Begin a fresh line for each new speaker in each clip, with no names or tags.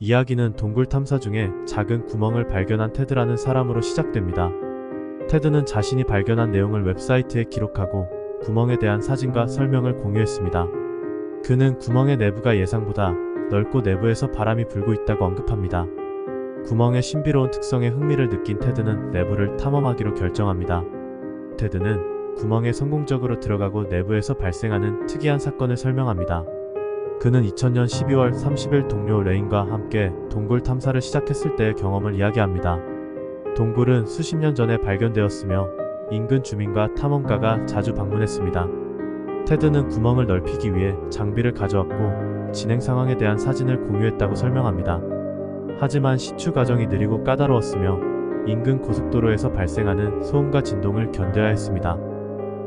이야기는 동굴 탐사 중에 작은 구멍을 발견한 테드라는 사람으로 시작됩니다. 테드는 자신이 발견한 내용을 웹사이트에 기록하고 구멍에 대한 사진과 설명을 공유했습니다. 그는 구멍의 내부가 예상보다 넓고 내부에서 바람이 불고 있다고 언급합니다. 구멍의 신비로운 특성에 흥미를 느낀 테드는 내부를 탐험하기로 결정합니다. 테드는 구멍에 성공적으로 들어가고 내부에서 발생하는 특이한 사건을 설명합니다. 그는 2000년 12월 30일 동료 레인과 함께 동굴 탐사를 시작했을 때의 경험을 이야기합니다. 동굴은 수십 년 전에 발견되었으며 인근 주민과 탐험가가 자주 방문했습니다. 테드는 구멍을 넓히기 위해 장비를 가져왔고 진행 상황에 대한 사진을 공유했다고 설명합니다. 하지만 시추 과정이 느리고 까다로웠으며 인근 고속도로에서 발생하는 소음과 진동을 견뎌야 했습니다.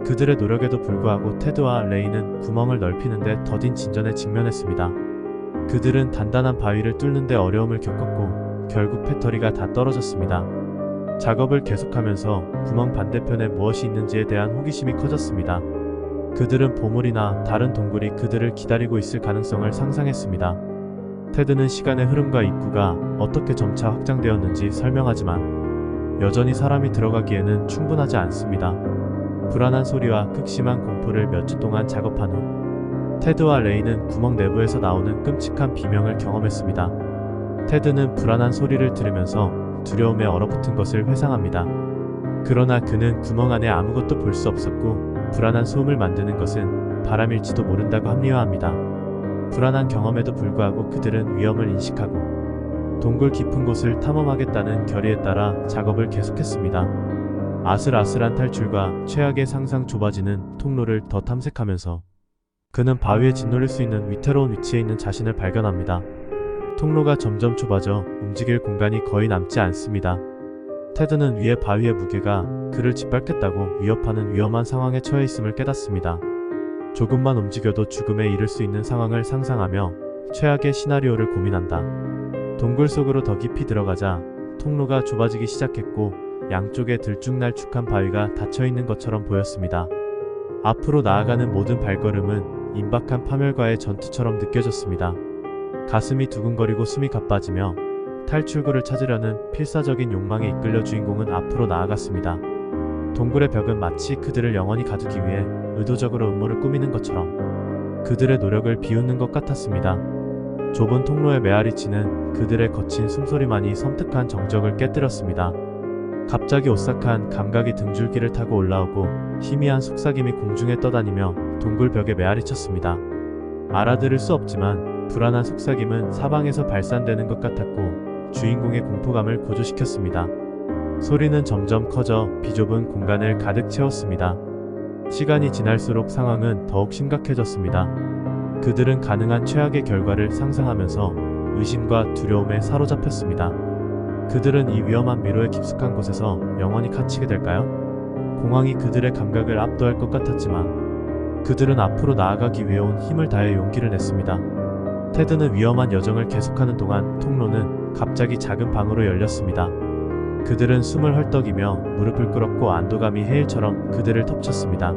그들의 노력에도 불구하고 테드와 레이는 구멍을 넓히는데 더딘 진전에 직면했습니다. 그들은 단단한 바위를 뚫는데 어려움을 겪었고 결국 배터리가 다 떨어졌습니다. 작업을 계속하면서 구멍 반대편에 무엇이 있는지에 대한 호기심이 커졌습니다. 그들은 보물이나 다른 동굴이 그들을 기다리고 있을 가능성을 상상했습니다. 테드는 시간의 흐름과 입구가 어떻게 점차 확장되었는지 설명하지만 여전히 사람이 들어가기에는 충분하지 않습니다. 불안한 소리와 극심한 공포를 몇 주 동안 작업한 후 테드와 레이는 구멍 내부에서 나오는 끔찍한 비명을 경험했습니다. 테드는 불안한 소리를 들으면서 두려움에 얼어붙은 것을 회상합니다. 그러나 그는 구멍 안에 아무것도 볼 수 없었고 불안한 소음을 만드는 것은 바람일지도 모른다고 합리화합니다. 불안한 경험에도 불구하고 그들은 위험을 인식하고 동굴 깊은 곳을 탐험하겠다는 결의에 따라 작업을 계속했습니다. 아슬아슬한 탈출과 최악의 상상 좁아지는 통로를 더 탐색하면서 그는 바위에 짓눌릴 수 있는 위태로운 위치에 있는 자신을 발견합니다. 통로가 점점 좁아져 움직일 공간이 거의 남지 않습니다. 테드는 위에 바위의 무게가 그를 짓밟겠다고 위협하는 위험한 상황에 처해 있음을 깨닫습니다. 조금만 움직여도 죽음에 이를 수 있는 상황을 상상하며 최악의 시나리오를 고민한다. 동굴 속으로 더 깊이 들어가자 통로가 좁아지기 시작했고 양쪽에 들쭉날쭉한 바위가 닫혀있는 것처럼 보였습니다. 앞으로 나아가는 모든 발걸음은 임박한 파멸과의 전투처럼 느껴졌습니다. 가슴이 두근거리고 숨이 가빠지며 탈출구를 찾으려는 필사적인 욕망에 이끌려 주인공은 앞으로 나아갔습니다. 동굴의 벽은 마치 그들을 영원히 가두기 위해 의도적으로 음모를 꾸미는 것처럼 그들의 노력을 비웃는 것 같았습니다. 좁은 통로에 메아리 치는 그들의 거친 숨소리만이 섬뜩한 정적을 깨뜨렸습니다. 갑자기 오싹한 감각이 등줄기를 타고 올라오고 희미한 속삭임이 공중에 떠다니며 동굴 벽에 메아리쳤습니다. 알아들을 수 없지만 불안한 속삭임은 사방에서 발산되는 것 같았고 주인공의 공포감을 고조시켰습니다. 소리는 점점 커져 비좁은 공간을 가득 채웠습니다. 시간이 지날수록 상황은 더욱 심각해졌습니다. 그들은 가능한 최악의 결과를 상상하면서 의심과 두려움에 사로잡혔습니다. 그들은 이 위험한 미로의 깊숙한 곳에서 영원히 갇히게 될까요? 공황이 그들의 감각을 압도할 것 같았지만 그들은 앞으로 나아가기 위해 온 힘을 다해 용기를 냈습니다. 테드는 위험한 여정을 계속하는 동안 통로는 갑자기 작은 방으로 열렸습니다. 그들은 숨을 헐떡이며 무릎을 꿇었고 안도감이 해일처럼 그들을 덮쳤습니다.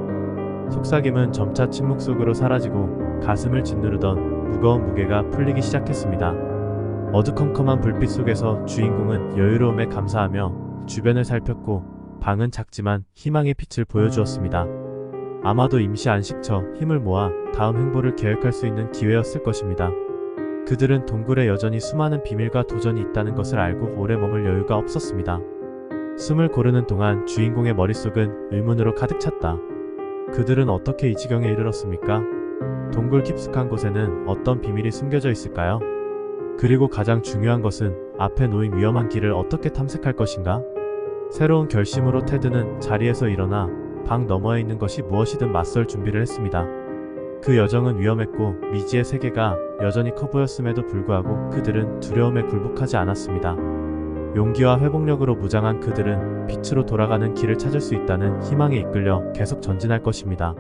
속삭임은 점차 침묵 속으로 사라지고 가슴을 짓누르던 무거운 무게가 풀리기 시작했습니다. 어두컴컴한 불빛 속에서 주인공은 여유로움에 감사하며 주변을 살폈고 방은 작지만 희망의 빛을 보여주었습니다. 아마도 임시 안식처 힘을 모아 다음 행보를 계획할 수 있는 기회였을 것입니다. 그들은 동굴에 여전히 수많은 비밀과 도전이 있다는 것을 알고 오래 머물 여유가 없었습니다. 숨을 고르는 동안 주인공의 머릿속은 의문으로 가득 찼다. 그들은 어떻게 이 지경에 이르렀습니까? 동굴 깊숙한 곳에는 어떤 비밀이 숨겨져 있을까요? 그리고 가장 중요한 것은 앞에 놓인 위험한 길을 어떻게 탐색할 것인가? 새로운 결심으로 테드는 자리에서 일어나 방 너머에 있는 것이 무엇이든 맞설 준비를 했습니다. 그 여정은 위험했고 미지의 세계가 여전히 커 보였음에도 불구하고 그들은 두려움에 굴복하지 않았습니다. 용기와 회복력으로 무장한 그들은 빛으로 돌아가는 길을 찾을 수 있다는 희망에 이끌려 계속 전진할 것입니다.